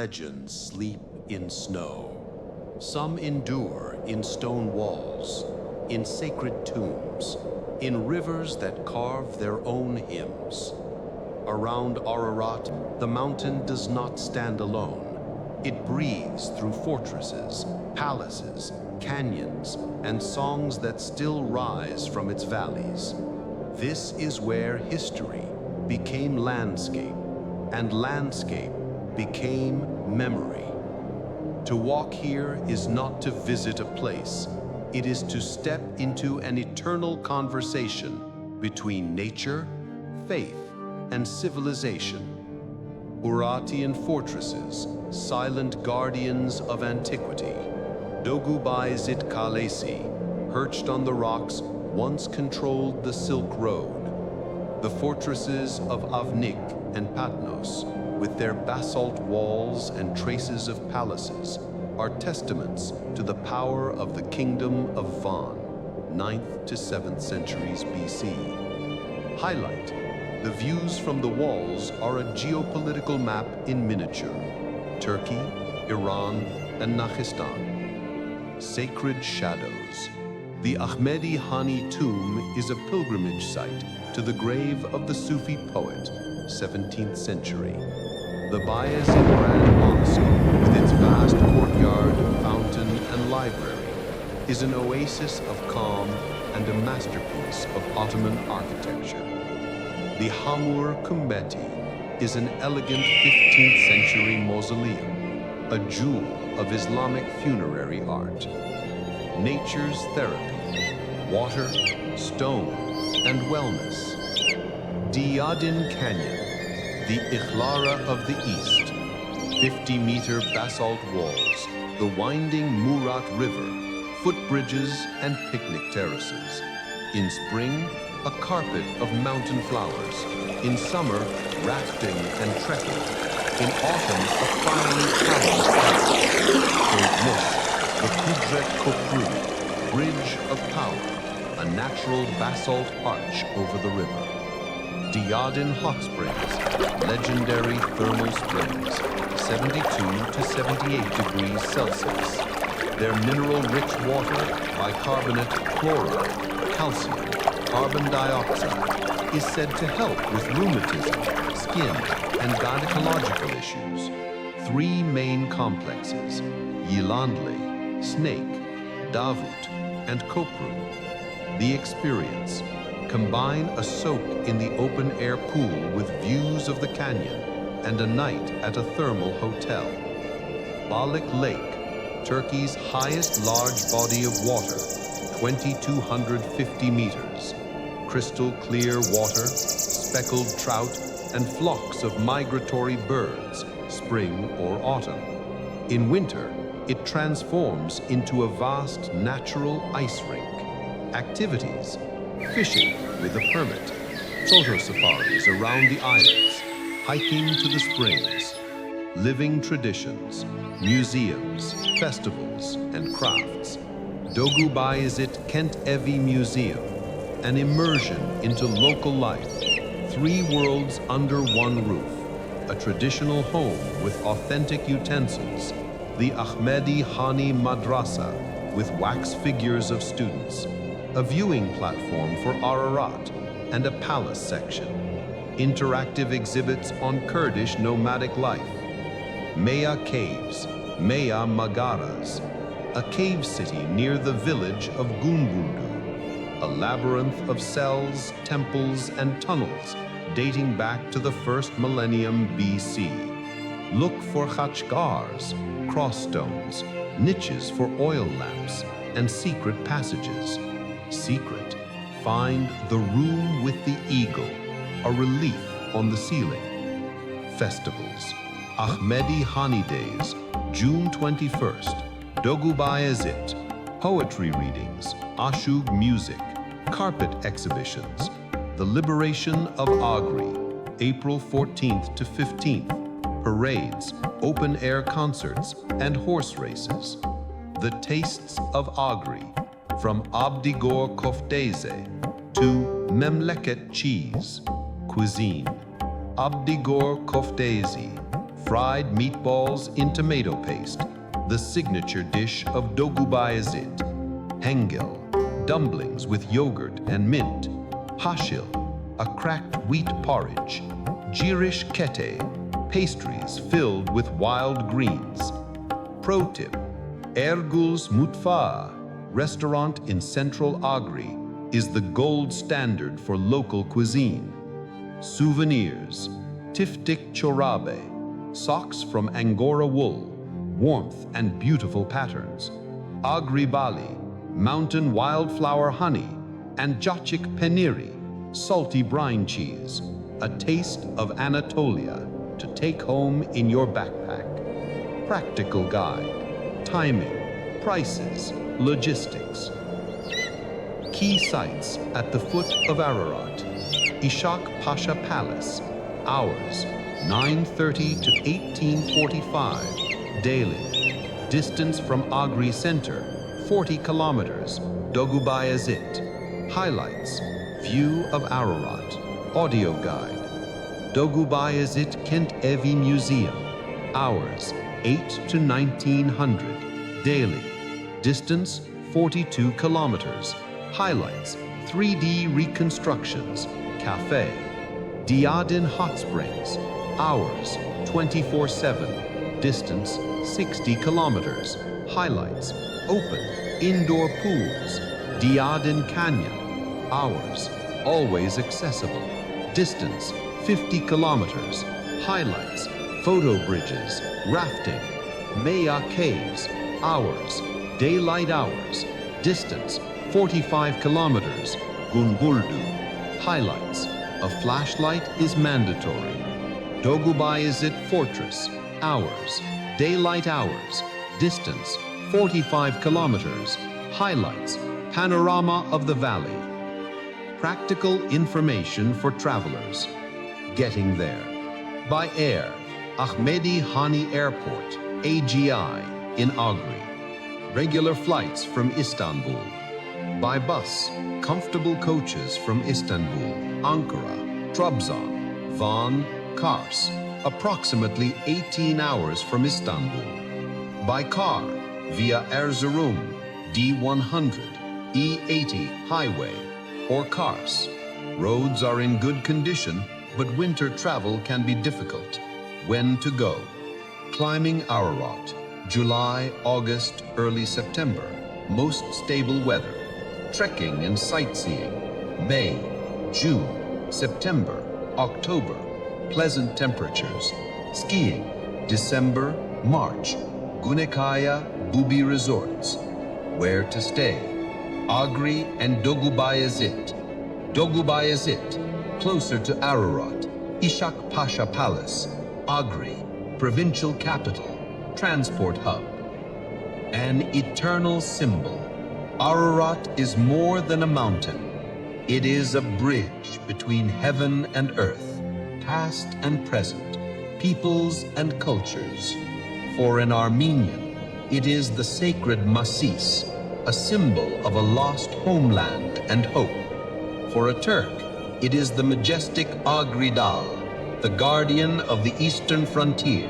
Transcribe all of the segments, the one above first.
legends sleep in snow. Some endure in stone walls, in sacred tombs, in rivers that carve their own hymns. Around Ararat, the mountain does not stand alone. It breathes through fortresses, palaces, canyons, and songs that still rise from its valleys. This is where history became landscape, and landscape became memory. To walk here is not to visit a place. It is to step into an eternal conversation between nature, faith, and civilization. Urartian Fortresses, silent guardians of antiquity. Doğubayazıt Kalesi, perched on the rocks, once controlled the Silk Road. The fortresses of Avnik and Patnos, with their basalt walls and traces of palaces, are testaments to the power of the kingdom of Van, 9th to 7th centuries BC. Highlight: the views from the walls are a geopolitical map in miniature. Turkey, Iran, and Nakhistan. Sacred shadows. The Ahmed-i Hani Tomb is a pilgrimage site to the grave of the Sufi poet, 17th century. The Bayezid Grand Mosque, with its vast courtyard, fountain, and library, is an oasis of calm and a masterpiece of Ottoman architecture. The Hamur Kumbeti is an elegant 15th century mausoleum, a jewel of Islamic funerary art. Nature's therapy, water, stone, and wellness. Diyadin Canyon, the Ikhlara of the East, 50-meter basalt walls, the winding Murat River, footbridges, and picnic terraces. In spring, a carpet of mountain flowers. In summer, rafting and trekking. In autumn, a fiery palace path. The Kudret Kopru, Bridge of Power, a natural basalt arch over the river. Diyadin Hot Springs, legendary thermal springs, 72 to 78 degrees Celsius. Their mineral-rich water, bicarbonate, chloride, calcium, carbon dioxide, is said to help with rheumatism, skin, and gynecological issues. 3 main complexes, Yilandli, Snake, Davut, and Kopru. The experience: combine a soak in the open-air pool with views of the canyon and a night at a thermal hotel. Balık Lake, Turkey's highest large body of water, 2,250 meters. Crystal clear water, speckled trout, and flocks of migratory birds, spring or autumn. In winter, it transforms into a vast natural ice rink. Activities: fishing with a permit, photo safaris around the islands, hiking to the springs, living traditions, museums, festivals, and crafts. Doğubayazıt Kent Evi Museum, an immersion into local life, 3 worlds under one roof, a traditional home with authentic utensils, the Ahmed-i Hani Madrasa with wax figures of students, a viewing platform for Ararat, and a palace section. Interactive exhibits on Kurdish nomadic life. Maya Caves, Maya Magaras, a cave city near the village of Gungundu, a labyrinth of cells, temples, and tunnels dating back to the 1st millennium BC. Look for khachgars, crossstones, niches for oil lamps, and secret passages. Secret: find the room with the eagle, a relief on the ceiling. Festivals: Ahmed-i Hani Days, June 21st, Doğubayazıt, poetry readings, ashug music, carpet exhibitions, the liberation of Ağrı, April 14th to 15th, parades, open-air concerts, and horse races. The tastes of Ağrı, from Abdigor Köfte to Memleket cheese, cuisine. Abdigor Köftesi, fried meatballs in tomato paste, the signature dish of Doğubayazıt. Hengel, dumplings with yogurt and mint. Hashil, a cracked wheat porridge. Girish kete, pastries filled with wild greens. Pro tip, Ergul's Mutfağı, restaurant in central Ağrı, is the gold standard for local cuisine. Souvenirs, tiftik çorabe, socks from Angora wool, warmth and beautiful patterns. Ağrı Bali, mountain wildflower honey, and Jacik peniri, salty brine cheese, a taste of Anatolia to take home in your backpack. Practical guide, timing, prices, logistics. Key sites at the foot of Ararat. Ishak Pasha Palace, hours 9:30 to 18:45 daily. Distance from Ağrı Center 40 kilometers. Doğubayazıt. Highlights, view of Ararat, audio guide. Doğubayazıt Kent Evi Museum, hours 8 to 1900 daily. Distance 42 kilometers. Highlights, 3D reconstructions, cafe. Diadin Hot Springs, hours 24/7. Distance 60 kilometers. Highlights, open indoor pools. Diadin Canyon, hours always accessible. Distance 50 kilometers. Highlights, photo bridges, rafting. Maya Caves, hours, daylight hours. Distance 45 kilometers. Gunbuldu. Highlights, a flashlight is mandatory. Doğubayazıt Fortress, hours, daylight hours. Distance 45 kilometers. Highlights, panorama of the valley. Practical information for travelers. Getting there. By air, Ahmed-i Hani Airport, AGI, in Ağrı. Regular flights from Istanbul. By bus, comfortable coaches from Istanbul, Ankara, Trabzon, Van, Kars, approximately 18 hours from Istanbul. By car, via Erzurum, D100, E80 highway, or Kars. Roads are in good condition, but winter travel can be difficult. When to go? Climbing Ararat, July, August, early September, most stable weather. Trekking and sightseeing, May, June, September, October, pleasant temperatures. Skiing, December, March, Gunekaya, Bubi resorts. Where to stay? Ağrı and Doğubayazıt. Doğubayazıt, closer to Ararat. Ishak Pasha Palace, Ağrı, provincial capital, transport hub. An eternal symbol. Ararat is more than a mountain. It is a bridge between heaven and earth, past and present, peoples and cultures. For an Armenian, it is the sacred Masıs, a symbol of a lost homeland and hope. For a Turk, it is the majestic Ağrı Dağı, the guardian of the eastern frontier.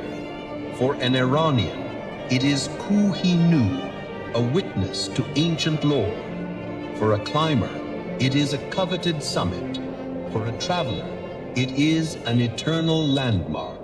For an Iranian, it is Kuh-i Nuh, a witness to ancient lore. For a climber, it is a coveted summit. For a traveler, it is an eternal landmark.